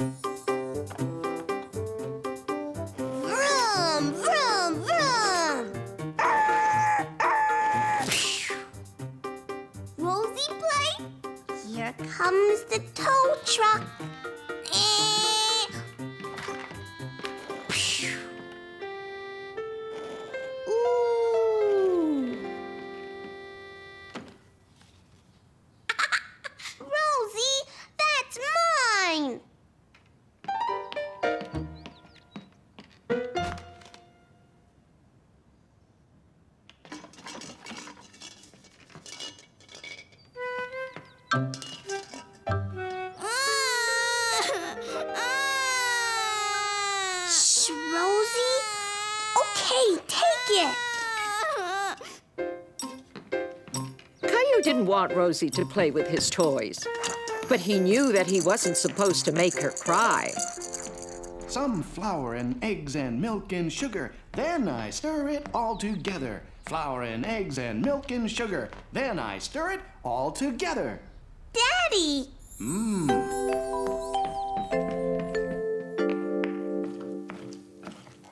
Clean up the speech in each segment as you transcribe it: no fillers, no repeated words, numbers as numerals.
Vroom, vroom, vroom. Rosie play? Here comes the tow truck. Ooh. Rosie, that's mine. Shh, Rosie. Okay, take it. Caillou didn't want Rosie to play with his toys, but he knew that he wasn't supposed to make her cry. Some flour and eggs and milk and sugar. Then I stir it all together. Flour and eggs and milk and sugar. Then I stir it all together. Daddy.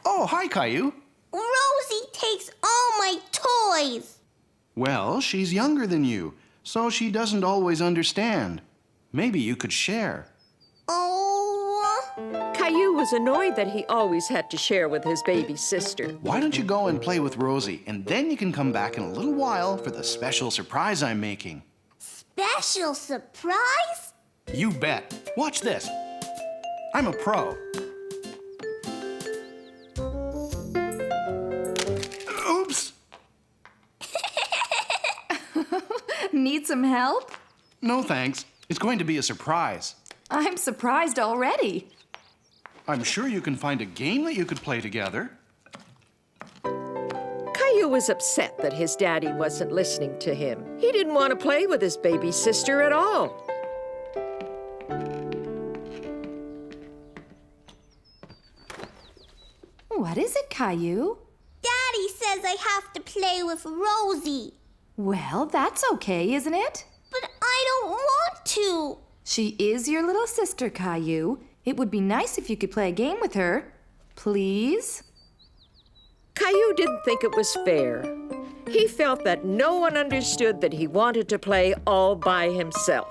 Oh, hi, Caillou. Rosie takes all my toys. Well, she's younger than you, so she doesn't always understand. Maybe you could share. Oh. Caillou was annoyed that he always had to share with his baby sister. Why don't you go and play with Rosie, and then you can come back in a little while for the special surprise I'm making. Special surprise? You bet. Watch this. I'm a pro. Oops. Need some help? No, thanks. It's going to be a surprise. I'm surprised already. I'm sure you can find a game that you could play together. Caillou was upset that his daddy wasn't listening to him. He didn't want to play with his baby sister at all. What is it, Caillou? Daddy says I have to play with Rosie. Well, that's okay, isn't it? But I don't want to. She is your little sister, Caillou. It would be nice if you could play a game with her. Please? Caillou didn't think it was fair. He felt that no one understood that he wanted to play all by himself.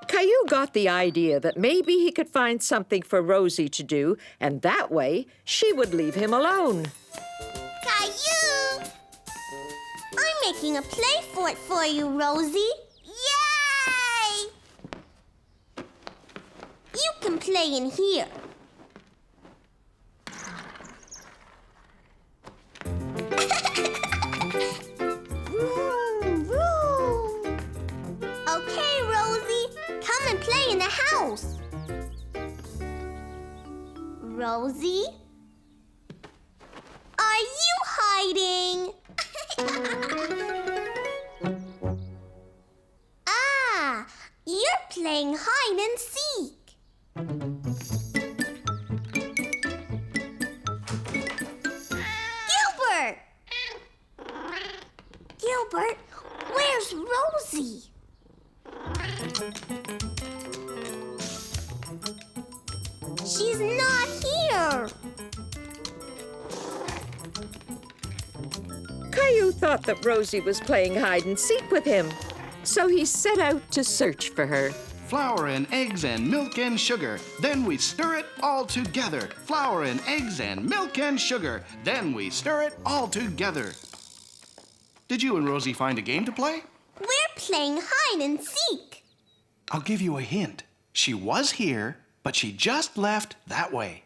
Caillou got the idea that maybe he could find something for Rosie to do, and that way she would leave him alone. Caillou! I'm making a play fort for you, Rosie. Yay! You can play in here. Vroom, vroom. Okay, Rosie, come and play in the house. Rosie? Are you hiding? Ah, you're playing hide and seek. Gilbert! Gilbert, where's Rosie? She's not here. Caillou thought that Rosie was playing hide and seek with him, so he set out to search for her. Flour and eggs and milk and sugar. Then we stir it all together. Flour and eggs and milk and sugar. Then we stir it all together. Did you and Rosie find a game to play? We're playing hide and seek. I'll give you a hint. She was here, but she just left that way.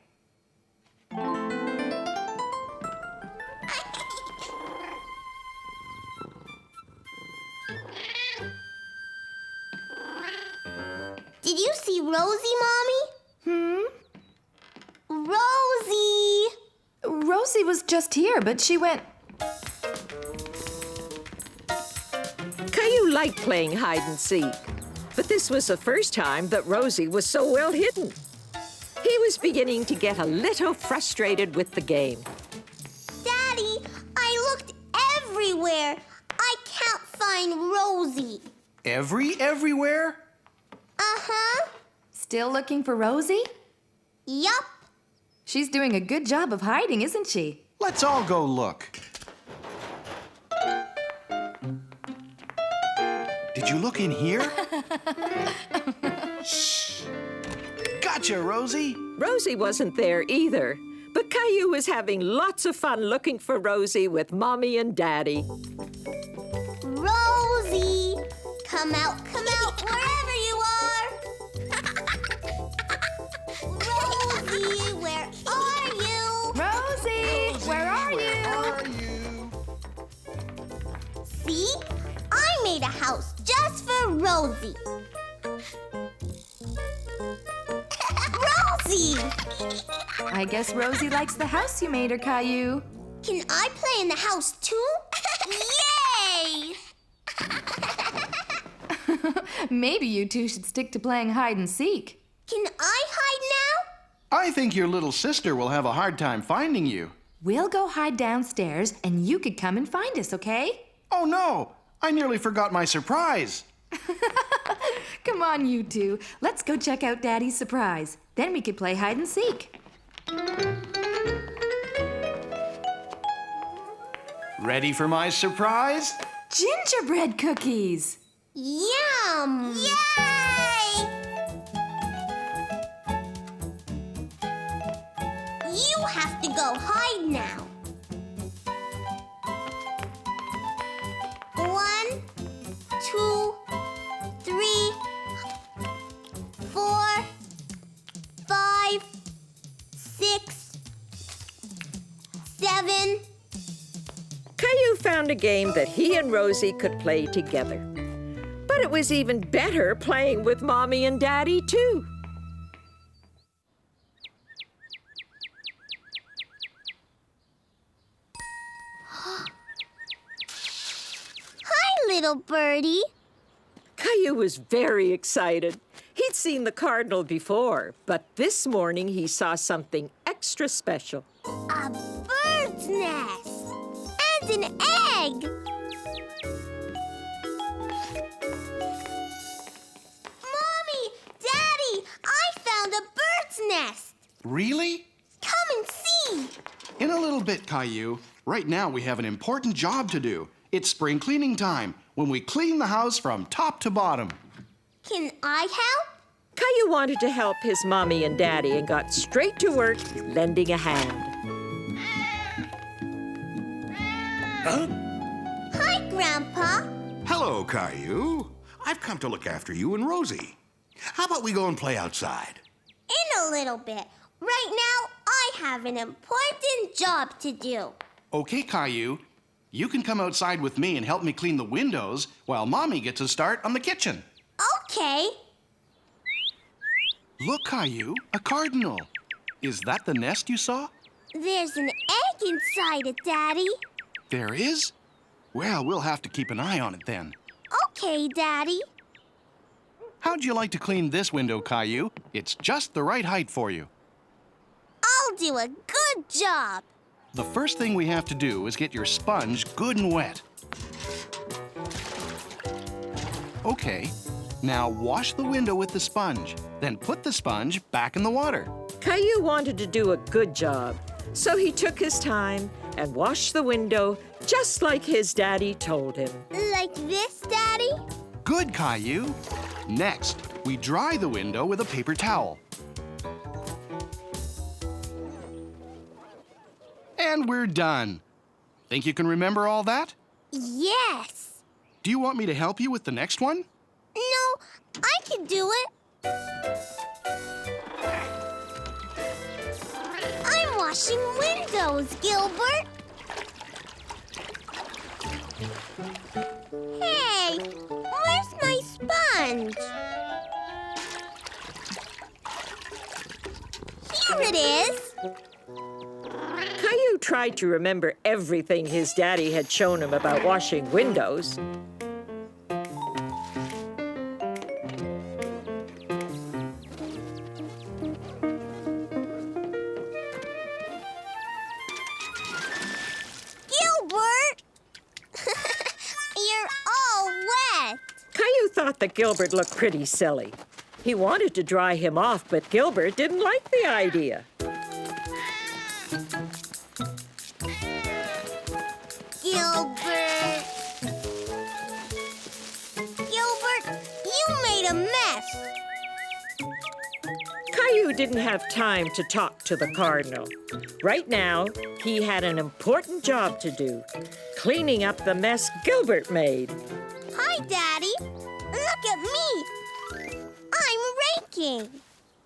Did you see Rosie, Mommy? Rosie! Rosie was just here, but she went... Caillou liked playing hide and seek, but this was the first time that Rosie was so well hidden. He was beginning to get a little frustrated with the game. Daddy, I looked everywhere. I can't find Rosie. Everywhere? Uh-huh. Still looking for Rosie? Yup. She's doing a good job of hiding, isn't she? Let's all go look. Did you look in here? Shh. Gotcha, Rosie. Rosie wasn't there either, but Caillou was having lots of fun looking for Rosie with Mommy and Daddy. Rosie! Come out, wherever you are! Rosie, where are you? Rosie, where are you? See? I made a house just for Rosie. Rosie! I guess Rosie likes the house you made her, Caillou. Can I play in the house too? Yay! Maybe you two should stick to playing hide and seek. Can I hide now? I think your little sister will have a hard time finding you. We'll go hide downstairs and you could come and find us, okay? Oh no! I nearly forgot my surprise. Come on, you two. Let's go check out Daddy's surprise. Then we could play hide and seek. Ready for my surprise? Gingerbread cookies! Yum! Yay! You have to go hide now. 1, 2, 3, 4, 5, 6, 7. Caillou found a game that he and Rosie could play together. But it was even better playing with Mommy and Daddy, too. Hi, little birdie. Caillou was very excited. He'd seen the cardinal before, but this morning he saw something extra special. A bird's nest and an egg. Mommy, Daddy, I found a bird's nest. Really? Come and see. In a little bit, Caillou. Right now we have an important job to do. It's spring cleaning time, when we clean the house from top to bottom. Can I help? Caillou wanted to help his Mommy and Daddy and got straight to work lending a hand. Hi, Grandpa. Hello, Caillou. I've come to look after you and Rosie. How about we go and play outside? In a little bit. Right now, I have an important job to do. Okay, Caillou. You can come outside with me and help me clean the windows while Mommy gets a start on the kitchen. Okay. Look, Caillou, a cardinal. Is that the nest you saw? There's an egg inside it, Daddy. There is? Well, we'll have to keep an eye on it then. Okay, Daddy. How'd you like to clean this window, Caillou? It's just the right height for you. I'll do a good job. The first thing we have to do is get your sponge good and wet. Okay, now wash the window with the sponge. Then put the sponge back in the water. Caillou wanted to do a good job, so he took his time and washed the window just like his daddy told him. Like this, Daddy? Good, Caillou. Next, we dry the window with a paper towel. And we're done. Think you can remember all that? Yes. Do you want me to help you with the next one? No, I can do it. I'm washing windows, Gilbert. Hey, where's my sponge? Here it is. Caillou tried to remember everything his daddy had shown him about washing windows. Gilbert! You're all wet. Caillou thought that Gilbert looked pretty silly. He wanted to dry him off, but Gilbert didn't like the idea. Gilbert! Gilbert, you made a mess! Caillou didn't have time to talk to the cardinal. Right now, he had an important job to do, cleaning up the mess Gilbert made. Hi, Daddy. Look at me. I'm raking.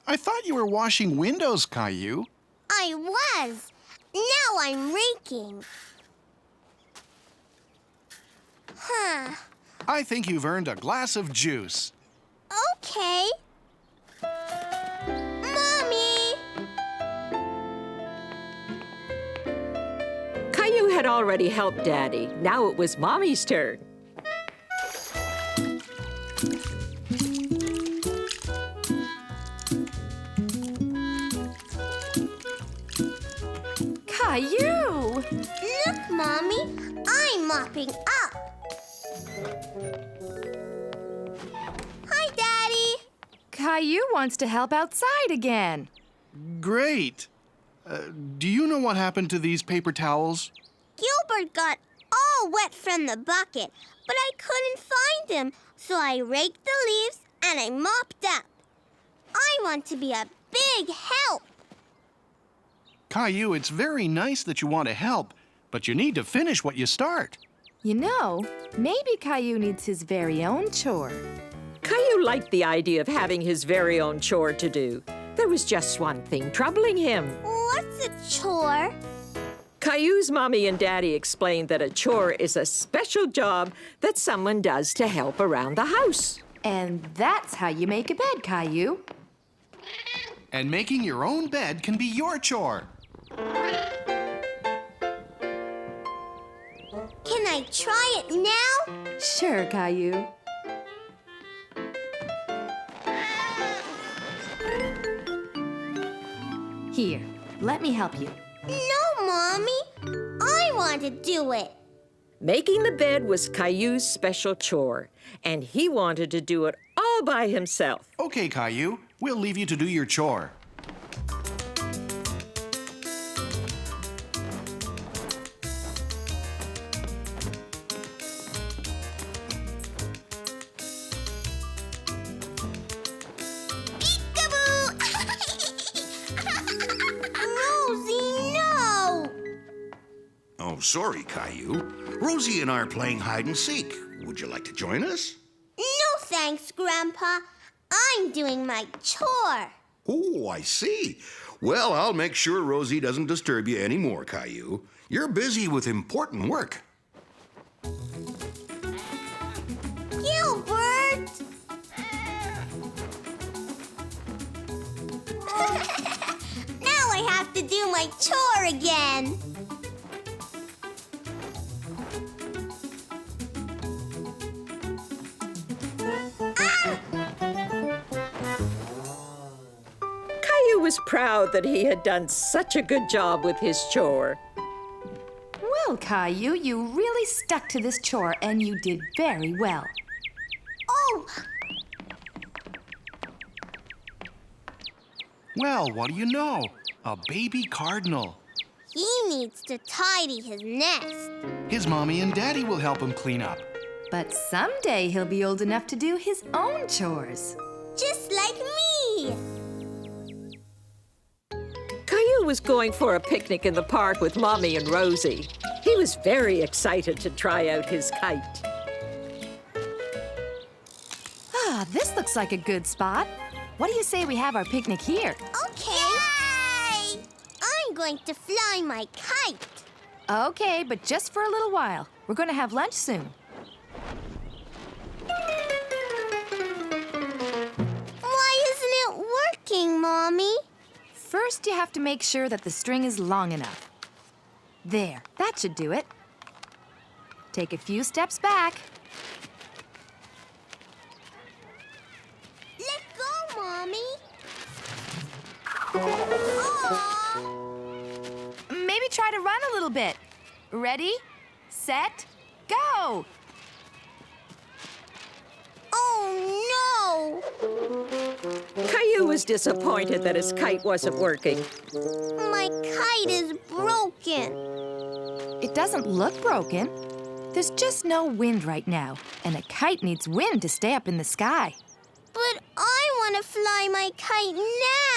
I thought you were washing windows, Caillou. I was. Now I'm raking. Huh. I think you've earned a glass of juice. Okay. Mommy! Caillou had already helped Daddy. Now it was Mommy's turn. Caillou! Look, Mommy. I'm mopping up. Hi, Daddy. Caillou wants to help outside again. Great. Do you know what happened to these paper towels? Gilbert got all wet from the bucket, but I couldn't find him, so I raked the leaves and I mopped up. I want to be a big help. Caillou, it's very nice that you want to help, but you need to finish what you start. You know, maybe Caillou needs his very own chore. Caillou liked the idea of having his very own chore to do. There was just one thing troubling him. What's a chore? Caillou's mommy and daddy explained that a chore is a special job that someone does to help around the house. And that's how you make a bed, Caillou. And making your own bed can be your chore. Can I try it now? Sure, Caillou. Here, let me help you. No, Mommy. I want to do it. Making the bed was Caillou's special chore, and he wanted to do it all by himself. Okay, Caillou, we'll leave you to do your chore. Rosie, no! Oh, sorry, Caillou. Rosie and I are playing hide and seek. Would you like to join us? No thanks, Grandpa. I'm doing my chore. Oh, I see. Well, I'll make sure Rosie doesn't disturb you anymore, Caillou. You're busy with important work. Gilbert! Now I have to do my chore again. Caillou was proud that he had done such a good job with his chore. Well, Caillou, you really stuck to this chore and you did very well. Oh, Well, what do you know? A baby cardinal. he needs to tidy his nest. His mommy and daddy will help him clean up. But someday he'll be old enough to do his own chores. Just like me. Caillou was going for a picnic in the park with Mommy and Rosie. He was very excited to try out his kite. Ah, this looks like a good spot. What do you say we have our picnic here? Okay. Yay! I'm going to fly my kite. Okay, but just for a little while. We're going to have lunch soon. Why isn't it working, Mommy? First, you have to make sure that the string is long enough. There, that should do it. Take a few steps back. Let go, Mommy. Aw. Maybe try to run a little bit. Ready, set, go! Oh, no. Caillou was disappointed that his kite wasn't working. My kite is broken. It doesn't look broken. There's just no wind right now, and a kite needs wind to stay up in the sky. But I want to fly my kite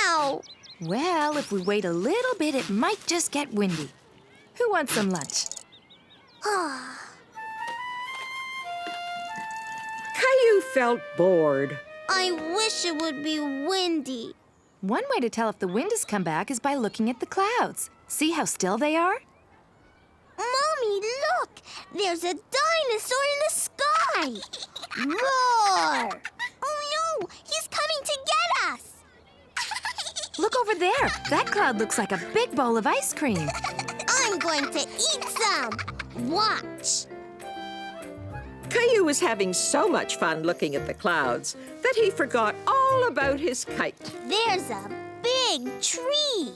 now. Well, if we wait a little bit, it might just get windy. Who wants some lunch? Caillou felt bored. I wish it would be windy. One way to tell if the wind has come back is by looking at the clouds. See how still they are? Mommy, look! There's a dinosaur in the sky! Roar! Oh no! He's coming to get us! Look over there. That cloud looks like a big bowl of ice cream. I'm going to eat some! Watch! Caillou was having so much fun looking at the clouds that he forgot all about his kite. There's a big tree!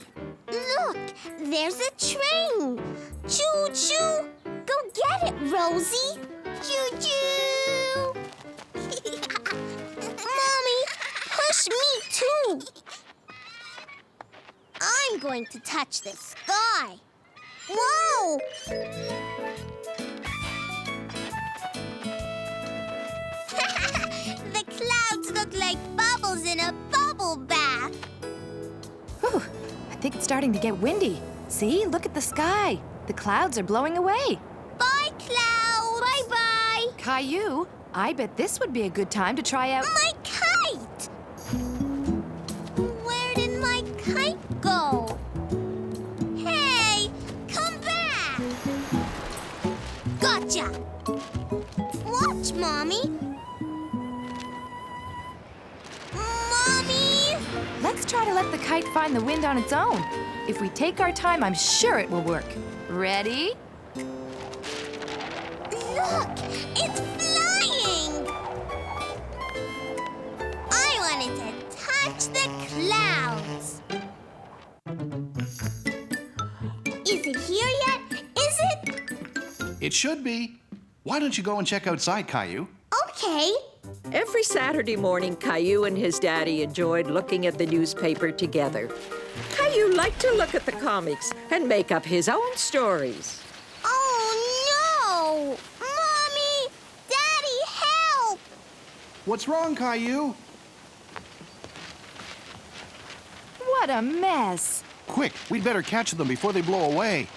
Look! There's a train! Choo-choo! Go get it, Rosie! Choo-choo! Mommy, push me too! I'm going to touch the sky. Whoa! The clouds look like bubbles in a bubble bath. Whew, I think it's starting to get windy. See, look at the sky. The clouds are blowing away. Bye, clouds! Bye-bye! Caillou, I bet this would be a good time to try out... My kite! Where did my kite go? Hey, come back! Gotcha! Watch, Mommy. Mommy! Let's try to let the kite find the wind on its own. If we take our time, I'm sure it will work. Ready? Look! It's flying! I wanted to touch the clouds. Is it here yet? Is it? It should be. Why don't you go and check outside, Caillou? Okay. Every Saturday morning, Caillou and his daddy enjoyed looking at the newspaper together. Caillou liked to look at the comics and make up his own stories. Oh, no! Mommy! Daddy, help! What's wrong, Caillou? What a mess. Quick, we'd better catch them before they blow away.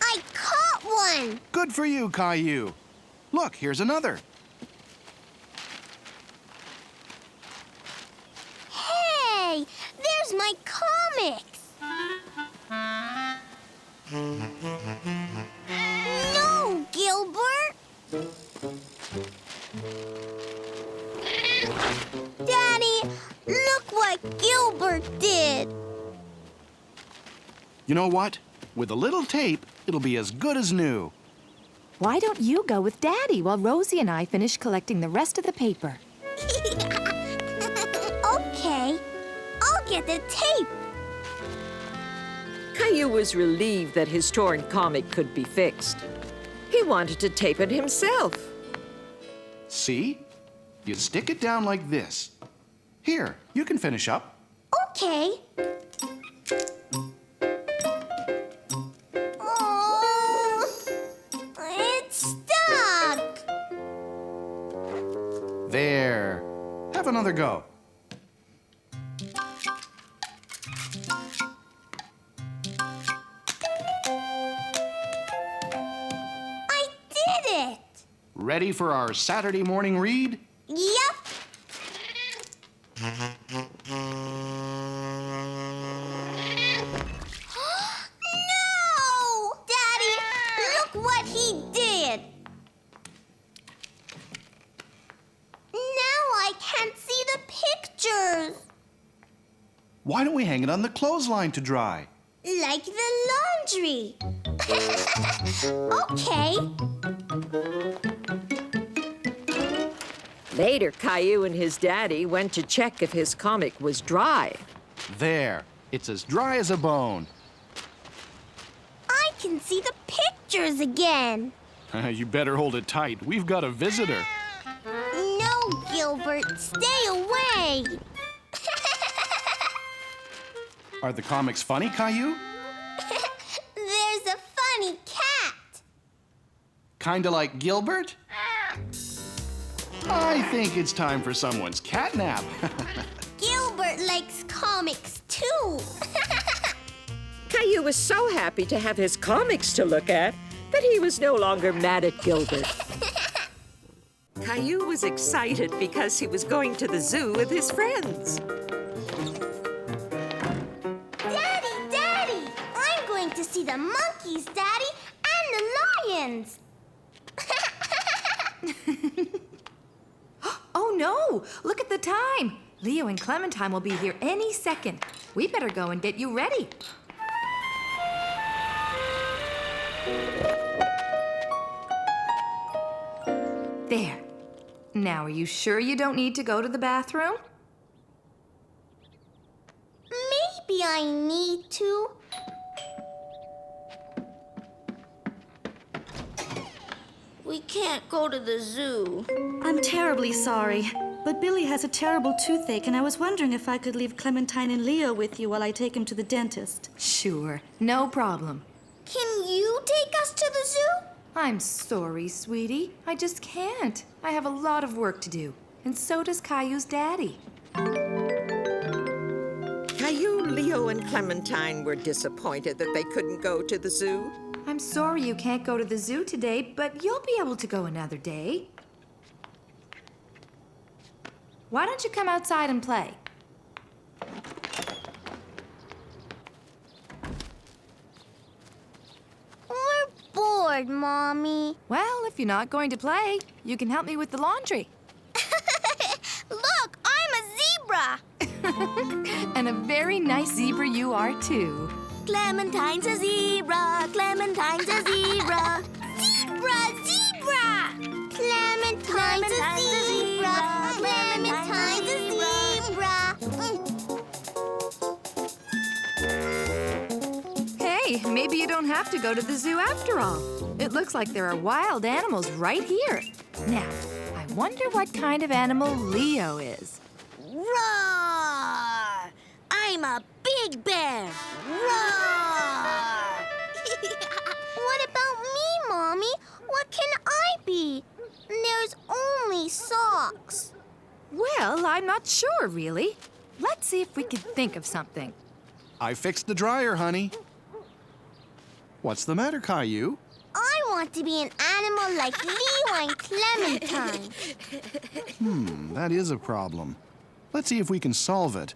I caught one! Good for you, Caillou. Look, here's another. Hey! There's my comics! No, Gilbert! Daddy, look what Gilbert did! You know what? With a little tape, it'll be as good as new. Why don't you go with Daddy while Rosie and I finish collecting the rest of the paper? Okay, I'll get the tape. Caillou was relieved that his torn comic could be fixed. He wanted to tape it himself. See? You stick it down like this. Here, you can finish up. Okay. Oh, it's stuck. There. Have another go. I did it. Ready for our Saturday morning read? Yep. No! Daddy, look what he did. Now I can't see the pictures. Why don't we hang it on the clothesline to dry? Like the laundry. Okay. Later, Caillou and his daddy went to check if his comic was dry. There. It's as dry as a bone. I can see the pictures. pictures again. You better hold it tight. We've got a visitor. No, Gilbert, stay away. Are the comics funny, Caillou? There's a funny cat. Kinda like Gilbert? I think it's time for someone's catnap. Gilbert likes comics too. Caillou was so happy to have his comics to look at that he was no longer mad at Gilbert. Caillou was excited because he was going to the zoo with his friends. Daddy, I'm going to see the monkeys, Daddy, and the lions. Oh no! Look at the time! Leo and Clementine will be here any second. We better go and get you ready. There. Now, are you sure you don't need to go to the bathroom? Maybe I need to. We can't go to the zoo. I'm terribly sorry, but Billy has a terrible toothache, and I was wondering if I could leave Clementine and Leo with you while I take him to the dentist. Sure, no problem. Can you take us to the zoo? I'm sorry, sweetie. I just can't. I have a lot of work to do, and so does Caillou's daddy. Caillou, Leo, and Clementine were disappointed that they couldn't go to the zoo. I'm sorry you can't go to the zoo today, but you'll be able to go another day. Why don't you come outside and play? We're bored, Mommy. Well, if you're not going to play, you can help me with the laundry. Look, I'm a zebra. And a very nice zebra you are, too. Clementine's a zebra. Clementine's a zebra. Zebra, zebra. Clementine's a zebra. Clementine's a zebra. Hey, maybe you don't have to go to the zoo after all. It looks like there are wild animals right here. Now, I wonder what kind of animal Leo is. Roar! I'm a big bear. Roar! What about me, Mommy? What can I be? There's only socks. Well, I'm not sure, really. Let's see if we can think of something. I fixed the dryer, honey. What's the matter, Caillou? I want to be an animal like Leo and Clementine. That is a problem. Let's see if we can solve it.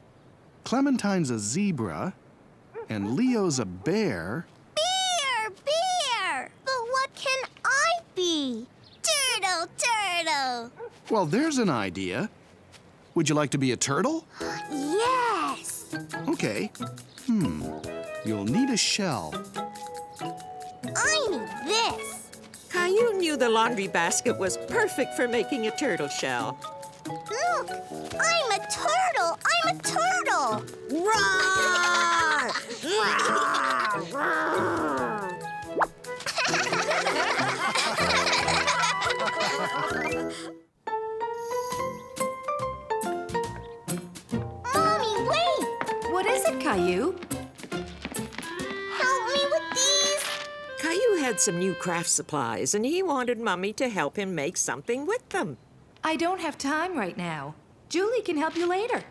Clementine's a zebra, and Leo's a bear. Bear! But what can I be? Turtle! Well, there's an idea. Would you like to be a turtle? Yes! Okay. You'll need a shell. I need this. Caillou knew the laundry basket was perfect for making a turtle shell. Look, I'm a turtle. Roar! Mommy, wait! What is it, Caillou? Help me with these. Caillou had some new craft supplies, and he wanted Mummy to help him make something with them. I don't have time right now. Julie can help you later.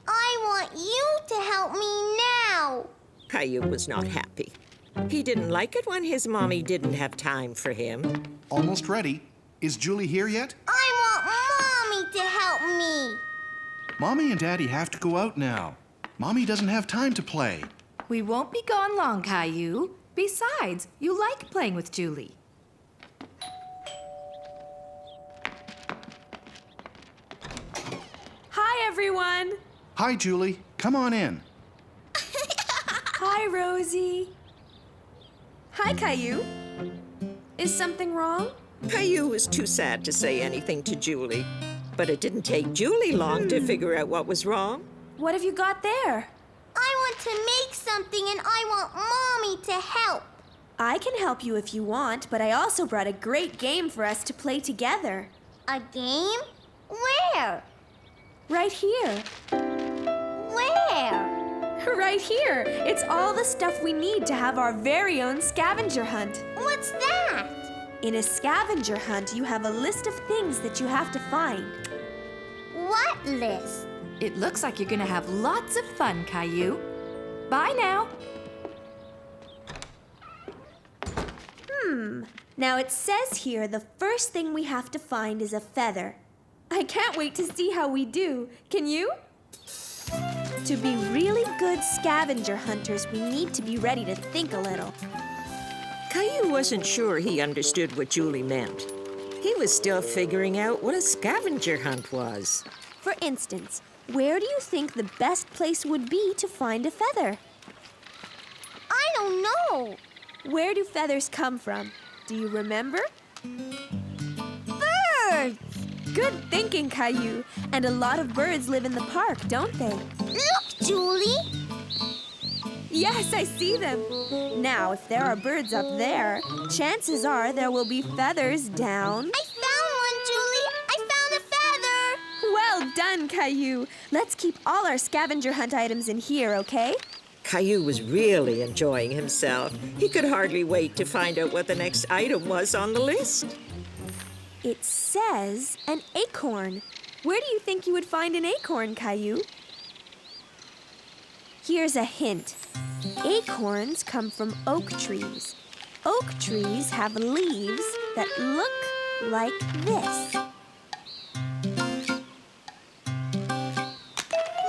I want you to help me now. Caillou was not happy. He didn't like it when his mommy didn't have time for him. Almost ready. Is Julie here yet? I want Mommy to help me. Mommy and Daddy have to go out now. Mommy doesn't have time to play. We won't be gone long, Caillou. Besides, you like playing with Julie. Hi, everyone. Hi, Julie. Come on in. Hi, Rosie. Hi, Caillou. Is something wrong? Caillou was too sad to say anything to Julie, but it didn't take Julie long to figure out what was wrong. What have you got there? I want to make something and I want Mommy to help. I can help you if you want, but I also brought a great game for us to play together. A game? Where? Right here. Where? Right here. It's all the stuff we need to have our very own scavenger hunt. What's that? In a scavenger hunt, you have a list of things that you have to find. What list? It looks like you're gonna have lots of fun, Caillou. Bye now. Now it says here the first thing we have to find is a feather. I can't wait to see how we do. Can you? To be really good scavenger hunters, we need to be ready to think a little. Caillou wasn't sure he understood what Julie meant. He was still figuring out what a scavenger hunt was. For instance, where do you think the best place would be to find a feather? I don't know. Where do feathers come from? Do you remember? Birds! Good thinking, Caillou. And a lot of birds live in the park, don't they? Look, Julie! Yes, I see them. Now, if there are birds up there, chances are there will be feathers down. I found one, Julie! I found a feather! Well done, Caillou. Let's keep all our scavenger hunt items in here, okay? Caillou was really enjoying himself. He could hardly wait to find out what the next item was on the list. It says an acorn. Where do you think you would find an acorn, Caillou? Here's a hint. Acorns come from oak trees. Oak trees have leaves that look like this.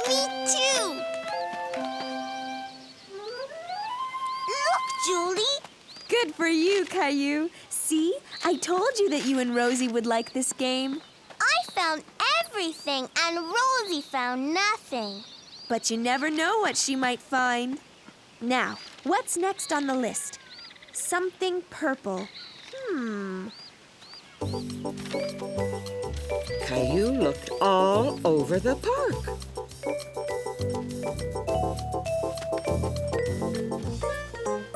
Me too! Look, Julie! Good for you, Caillou. See? I told you that you and Rosie would like this game. I found everything and Rosie found nothing. But you never know what she might find. Now, what's next on the list? Something purple. Caillou looked all over the park.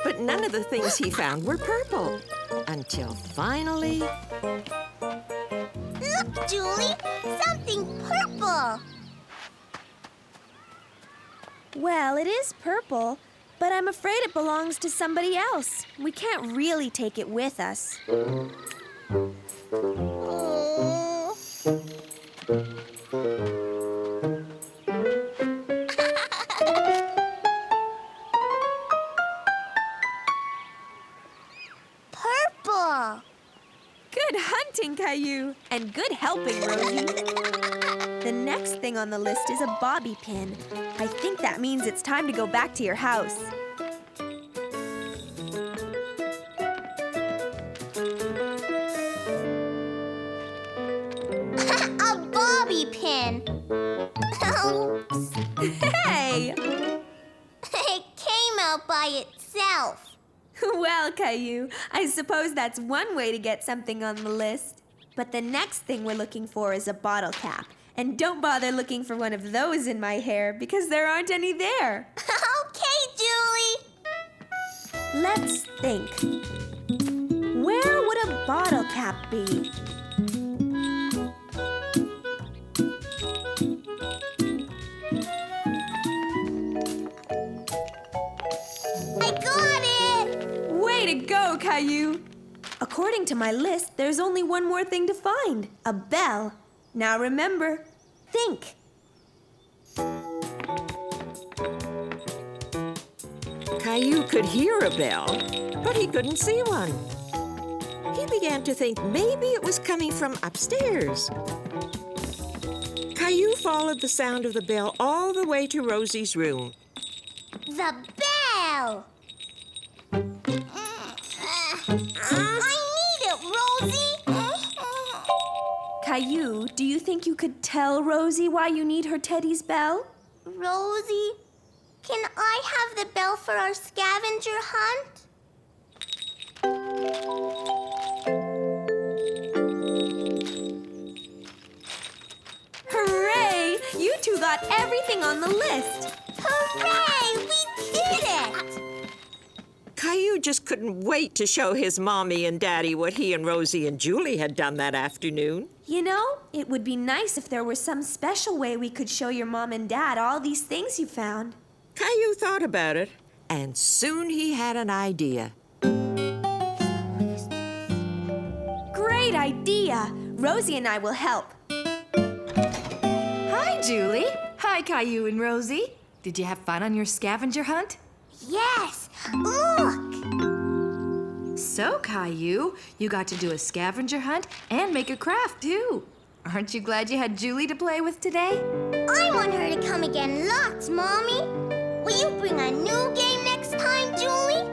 But none of the things he found were purple. Until finally... Look, Julie! Something purple! Well, it is purple, but I'm afraid it belongs to somebody else. We can't really take it with us. Oh. Purple! Good hunting, Caillou, and good helping, Rosie. The next thing on the list is a bobby pin. I think that means it's time to go back to your house. A bobby pin! Oops. Hey! It came out by itself. Well, Caillou, I suppose that's one way to get something on the list. But the next thing we're looking for is a bottle cap. And don't bother looking for one of those in my hair because there aren't any there. Okay, Julie. Let's think. Where would a bottle cap be? I got it! Way to go, Caillou! According to my list, there's only one more thing to find. A bell. Now remember, think. Caillou could hear a bell, but he couldn't see one. He began to think maybe it was coming from upstairs. Caillou followed the sound of the bell all the way to Rosie's room. The bell! I need it, Rosie! Caillou, do you think you could tell Rosie why you need her Teddy's bell? Rosie, can I have the bell for our scavenger hunt? Hooray! You two got everything on the list. Hooray! We did it! Caillou Caillou just couldn't wait to show his mommy and daddy what he and Rosie and Julie had done that afternoon. You know, it would be nice if there were some special way we could show your mom and dad all these things you found. Caillou thought about it, and soon he had an idea. Great idea! Rosie and I will help. Hi, Julie. Hi, Caillou and Rosie. Did you have fun on your scavenger hunt? Yes! Look! So, Caillou, you got to do a scavenger hunt and make a craft, too. Aren't you glad you had Julie to play with today? I want her to come again lots, Mommy. Will you bring a new game next time, Julie?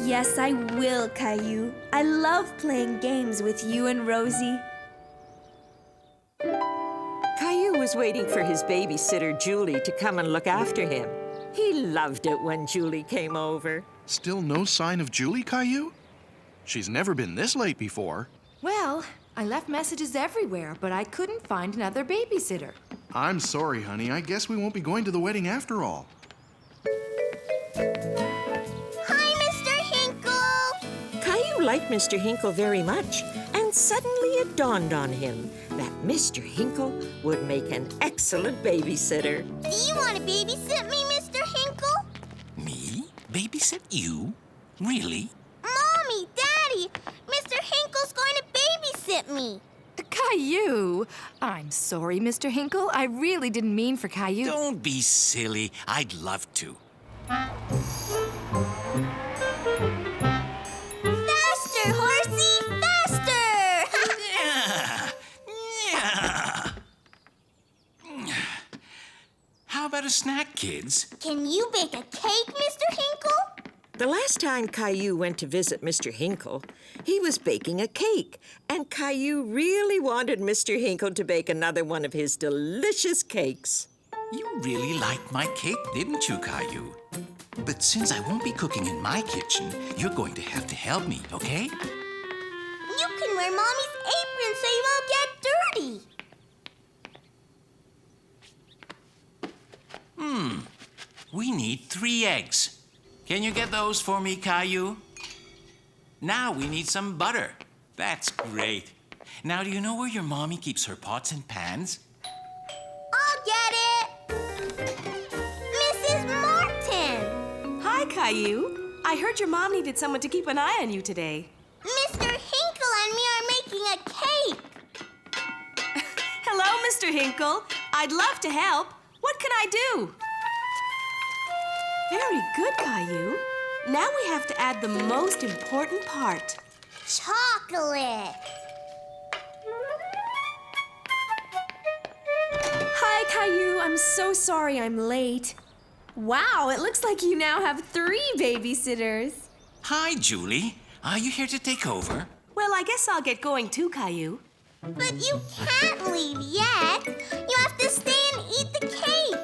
Yes, I will, Caillou. I love playing games with you and Rosie. Caillou was waiting for his babysitter, Julie, to come and look after him. He loved it when Julie came over. Still no sign of Julie, Caillou? She's never been this late before. Well, I left messages everywhere, but I couldn't find another babysitter. I'm sorry, honey. I guess we won't be going to the wedding after all. Hi, Mr. Hinkle! Caillou liked Mr. Hinkle very much, and suddenly it dawned on him that Mr. Hinkle would make an excellent babysitter. Do you want to babysit me, Mr. Hinkle? Me? Babysit you? Really? Mommy, Daddy, Mr. Hinkle's going to babysit me. Caillou! I'm sorry, Mr. Hinkle. I really didn't mean for Caillou. Don't be silly. I'd love to. Faster, horsey, faster! How about a snack, kids? Can you bake a cake, Mr. Hinkle? The last time Caillou went to visit Mr. Hinkle, he was baking a cake, and Caillou really wanted Mr. Hinkle to bake another one of his delicious cakes. You really liked my cake, didn't you, Caillou? But since I won't be cooking in my kitchen, you're going to have to help me, okay? You can wear Mommy's apron so you won't get dirty. We need 3 eggs. Can you get those for me, Caillou? Now we need some butter. That's great. Now, do you know where your mommy keeps her pots and pans? I'll get it. Mrs. Martin. Hi, Caillou. I heard your mom needed someone to keep an eye on you today. Mr. Hinkle and me are making a cake. Hello, Mr. Hinkle. I'd love to help. What can I do? Very good, Caillou. Now we have to add the most important part. Chocolate. Hi, Caillou. I'm so sorry I'm late. Wow, it looks like you now have 3 babysitters. Hi, Julie. Are you here to take over? Well, I guess I'll get going too, Caillou. But you can't leave yet. You have to stay and eat the cake.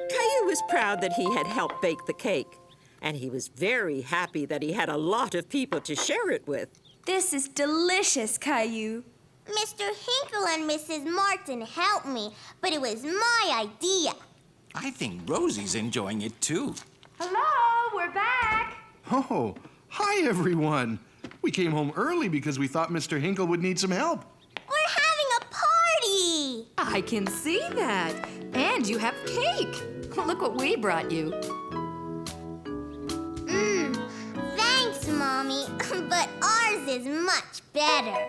Caillou was proud that he had helped bake the cake, and he was very happy that he had a lot of people to share it with. This is delicious, Caillou. Mr. Hinkle and Mrs. Martin helped me, but it was my idea. I think Rosie's enjoying it too. Hello, we're back. Oh, hi, everyone. We came home early because we thought Mr. Hinkle would need some help. We're having a party. I can see that. And you have cake. Look what we brought you. Thanks, Mommy, but ours is much better.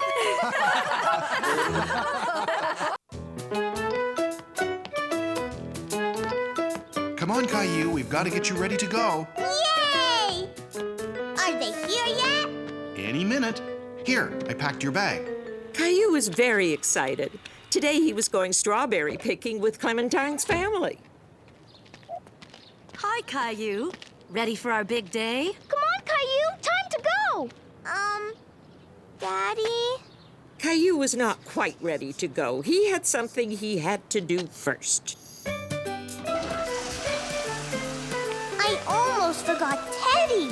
Come on, Caillou. We've got to get you ready to go. Yay! Are they here yet? Any minute. Here, I packed your bag. Caillou was very excited. Today he was going strawberry picking with Clementine's family. Hi, Caillou. Ready for our big day? Come on, Caillou. Time to go. Daddy? Caillou was not quite ready to go. He had something he had to do first. I almost forgot Teddy.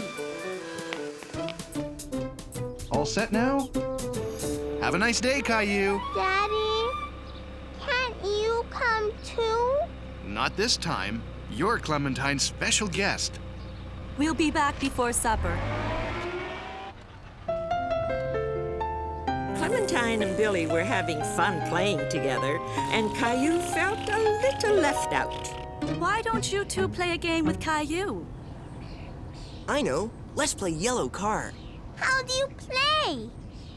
All set now? Have a nice day, Caillou. Daddy, can't you come too? Not this time. You're Clementine's special guest. We'll be back before supper. Clementine and Billy were having fun playing together, and Caillou felt a little left out. Why don't you two play a game with Caillou? I know. Let's play yellow car. How do you play?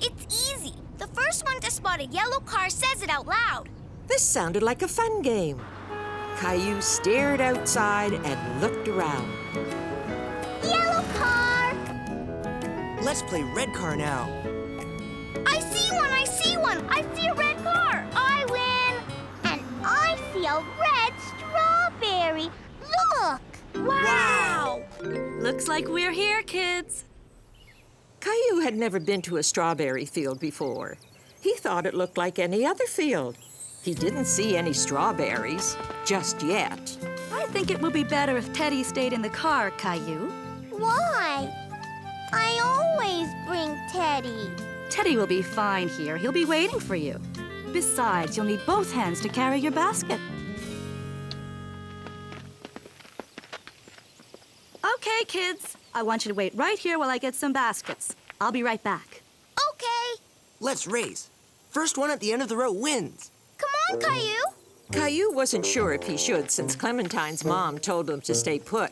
It's easy. The first one to spot a yellow car says it out loud. This sounded like a fun game. Caillou stared outside and looked around. Yellow car! Let's play red car now. I see one! I see one! I see a red car! I win! And I see a red strawberry. Look! Wow! Looks like we're here, kids. Caillou had never been to a strawberry field before. He thought it looked like any other field. He didn't see any strawberries, just yet. I think it would be better if Teddy stayed in the car, Caillou. Why? I always bring Teddy. Teddy will be fine here. He'll be waiting for you. Besides, you'll need both hands to carry your basket. Okay, kids. I want you to wait right here while I get some baskets. I'll be right back. Okay. Let's race. First one at the end of the row wins. Come on, Caillou. Caillou wasn't sure if he should since Clementine's mom told him to stay put.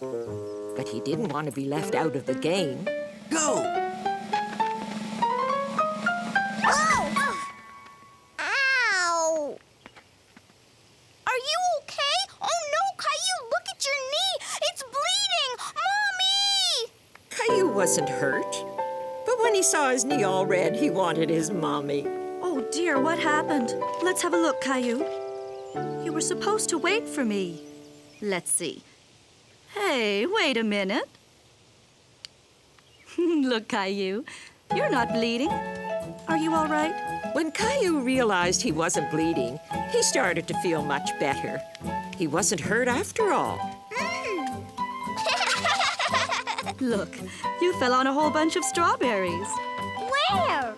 But he didn't want to be left out of the game. Go! Whoa! Ow! Are you okay? Oh no, Caillou, look at your knee! It's bleeding! Mommy! Caillou wasn't hurt. But when he saw his knee all red, he wanted his mommy. Oh dear, what happened? Let's have a look, Caillou. You were supposed to wait for me. Let's see. Hey, wait a minute. Look, Caillou, you're not bleeding. Are you all right? When Caillou realized he wasn't bleeding, he started to feel much better. He wasn't hurt after all. Look, you fell on a whole bunch of strawberries. Where?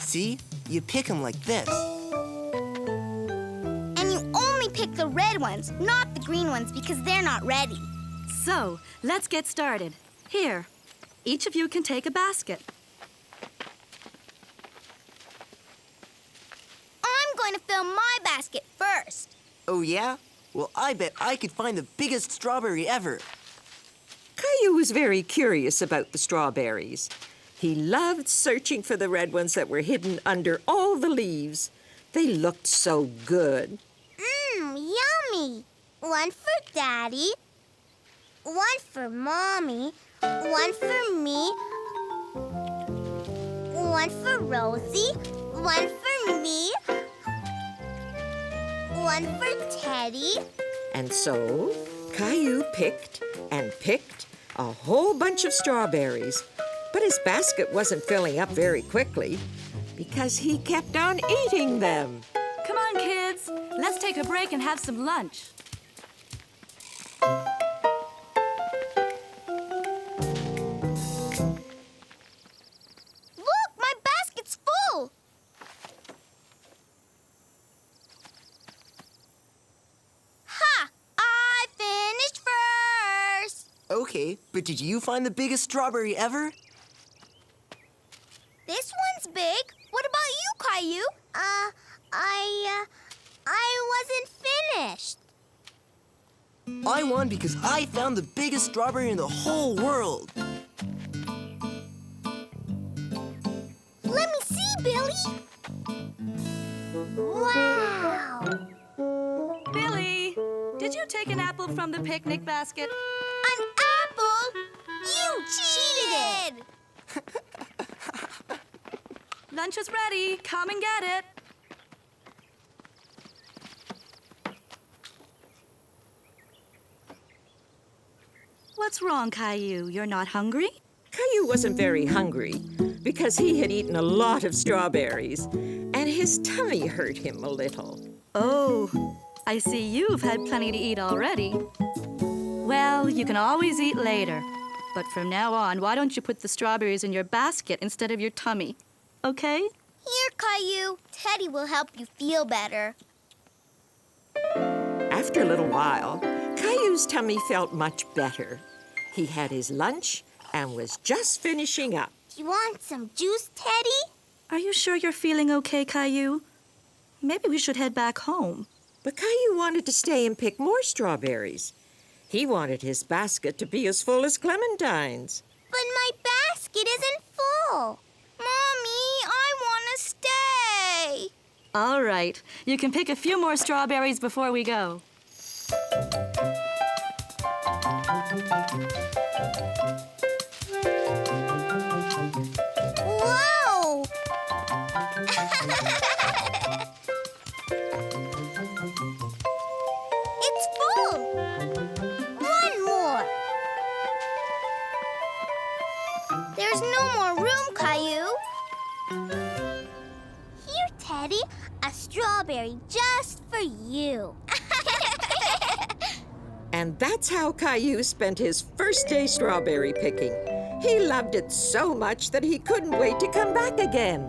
See? You pick them like this. And you only pick the red ones, not the green ones, because they're not ready. So, let's get started. Here, each of you can take a basket. I'm going to fill my basket first. Oh, yeah? Well, I bet I could find the biggest strawberry ever. Caillou was very curious about the strawberries. He loved searching for the red ones that were hidden under all the leaves. They looked so good. Yummy. One for Daddy, one for Mommy, one for me, one for Rosie, one for me, one for Teddy. And so, Caillou picked and picked a whole bunch of strawberries. But his basket wasn't filling up very quickly because he kept on eating them. Come on, kids. Let's take a break and have some lunch. Look, my basket's full. Ha! I finished first. Okay, but did you find the biggest strawberry ever? This one's big. What about you, Caillou? I wasn't finished. I won because I found the biggest strawberry in the whole world. Let me see, Billy. Wow. Billy, did you take an apple from the picnic basket? An apple? You cheated! Lunch is ready. Come and get it. What's wrong, Caillou? You're not hungry? Caillou wasn't very hungry because he had eaten a lot of strawberries, and his tummy hurt him a little. Oh, I see you've had plenty to eat already. Well, you can always eat later. But from now on, why don't you put the strawberries in your basket instead of your tummy? Okay? Here, Caillou. Teddy will help you feel better. After a little while, Caillou's tummy felt much better. He had his lunch and was just finishing up. You want some juice, Teddy? Are you sure you're feeling okay, Caillou? Maybe we should head back home. But Caillou wanted to stay and pick more strawberries. He wanted his basket to be as full as clementines. But my basket isn't full. Mommy, I want to stay. All right. You can pick a few more strawberries before we go. Whoa! It's full. One more. There's no more room, Caillou. Here, Teddy, a strawberry just for you. And that's how Caillou spent his first day strawberry picking. He loved it so much that he couldn't wait to come back again.